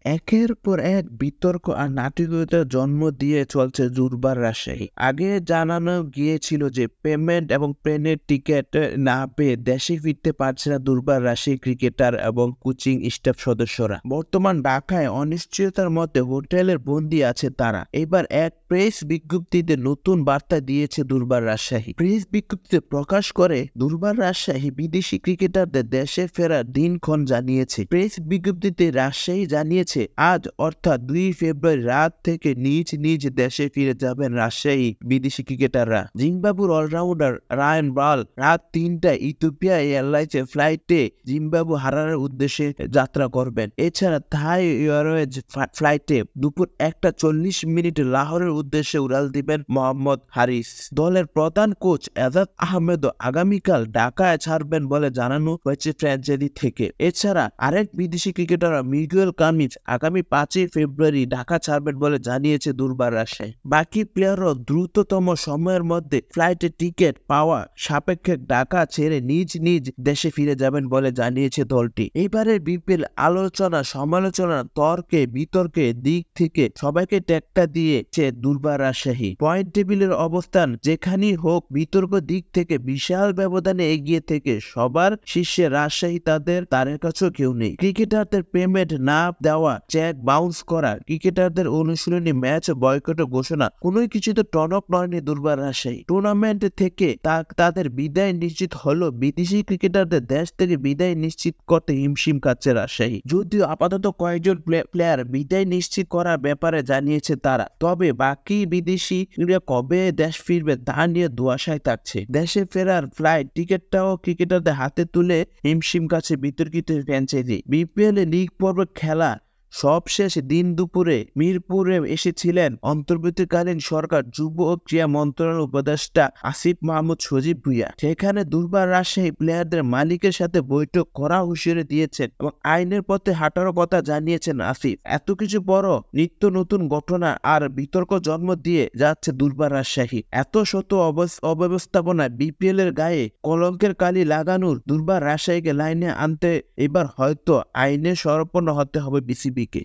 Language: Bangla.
একের পর এক বিতর্ক আর নাটকীয়তার জন্ম দিয়ে চলছে দুর্বার রাজশাহী। আগে জানানো গিয়েছিল যে পেমেন্ট এবং প্লেনের টিকিট না পেয়ে দেশে ফিরতে পারছে না দুর্বার রাজশাহী ক্রিকেটার এবং কোচিং স্টাফ সদস্যরা। বর্তমান ঢাকায় অনিশ্চয়তার মধ্যে হোটেলের বন্দী আছে তারা। এবার এক প্রেস বিজ্ঞপ্তিতে নতুন বার্তা দিয়েছে দুর্বার রাজশাহী। প্রেস বিজ্ঞপ্তিতে প্রকাশ করে দুর্বার রাজশাহী বিদেশি ক্রিকেটারদের দেশে ফেরার দিনক্ষণ জানিয়েছে। প্রেস বিজ্ঞপ্তিতে রাজশাহী জানিয়েছে আজ অর্থাৎ 2 ফেব্রুয়ারি রাত থেকে নিজ নিজ দেশে ফিরে যাবেন রাজশাহী বিদেশি ক্রিকেটাররা। জিম্বাবুর অলরাউন্ডার রায়ান ব্রাল রাত 3টায় ইথিওপিয়া এয়ারলাইন্স ফ্লাইটে জিম্বাবু হারারের উদ্দেশ্যে যাত্রা করবেন। এছাড়া থাই এয়ারওয়েজ ফ্লাইটে দুপুর 1:40 লাহোরের উদ্দেশ্যে উড়াল দিবেন মোহাম্মদ হারিস। দলের প্রধান কোচ এজাজ আহমেদও আগামীকাল ঢাকায় ছাড়বেন বলে জানানো হয়েছে ফ্র্যাঞ্চাইজি থেকে। এছাড়া আরেক বিদেশি ক্রিকেটার মিগুয়েল কামিজ আগামী 5 ফেব্রুয়ারি ঢাকা ছাড়বেন বলে জানিয়েছে দুর্বার রাজশাহী। বাকি প্লেয়াররাও দ্রুততম সময়ের মধ্যে ফ্লাইটের টিকিট পাওয়া সাপেক্ষে ঢাকা ছেড়ে নিজ নিজ দেশে ফিরে যাবেন বলে জানিয়েছে দলটি। এবারের বিপিএল আলোচনা সমালোচনা তর্কে বিতর্কে দিক থেকে সবাইকে টেক্কা দিয়েছে দুর্বার রাজশাহী। পয়েন্ট টেবিলের অবস্থান যেখানেই হোক বিতর্ক দিক থেকে বিশাল ব্যবধানে এগিয়ে থেকে সবার শীর্ষে রাজশাহী, তাদের কাছেও কেউ নেই। ক্রিকেটারদের পেমেন্ট না দেওয়া, চেক বাউন্স করা, ক্রিকেটারদের অনুশীলনী ম্যাচ বয়কটের ঘোষণা, কোনোই কিছুতে টনক নয়নি দুর্বার রাজশাহী। টুর্নামেন্ট থেকে তাদের বিদায় নিশ্চিত হলো বিদেশি ক্রিকেটারদের দেশ থেকে বিদায় নিশ্চিত করতে হিমশিম খাচ্ছে রাজশাহী। যদিও আপাতত কয়েকজন প্লেয়ার বিদায় নিশ্চিত করার ব্যাপারে জানিয়েছে তারা, তবে বাকি বিদেশি কবে দেশ ফিরবে তা নিয়ে ধোঁয়াশায় থাকছে। দেশে ফেরার ফ্লাইট টিকিটটাও ক্রিকেটারদের হাতে তুলে হিমশিম খাচ্ছে বিতর্কিত ফ্র্যাঞ্চাইজি। বিপিএল লিগ পর্ব খেলা সবশেষ দিন দুপুরে মিরপুরে এসেছিলেন অন্তর্বর্তীকালীন সরকার যুব ও ক্রীড়া মন্ত্রণালয়ের উপদেষ্টা আসিফ মাহমুদ সজীব ভুঁইয়া। সেখানে দুর্বার রাজশাহী প্লেয়ারদের মালিকের সাথে বৈঠক করা হুঁশিয়ারি দিয়েছেন এবং আইনের পথে হাঁটার কথা জানিয়েছেন আসিফ। এত কিছু বড় নিত্য নতুন ঘটনা আর বিতর্ক জন্ম দিয়ে যাচ্ছে দুর্বার রাজশাহী। এত শত অব্যবস্থাপনায় বিপিএল এর গায়ে কলঙ্কের কালি লাগানোর দুর্বার রাজশাহীকে লাইনে আনতে এবার হয়তো আইনের শরণাপন্ন হতে হবে বিসিবিকে।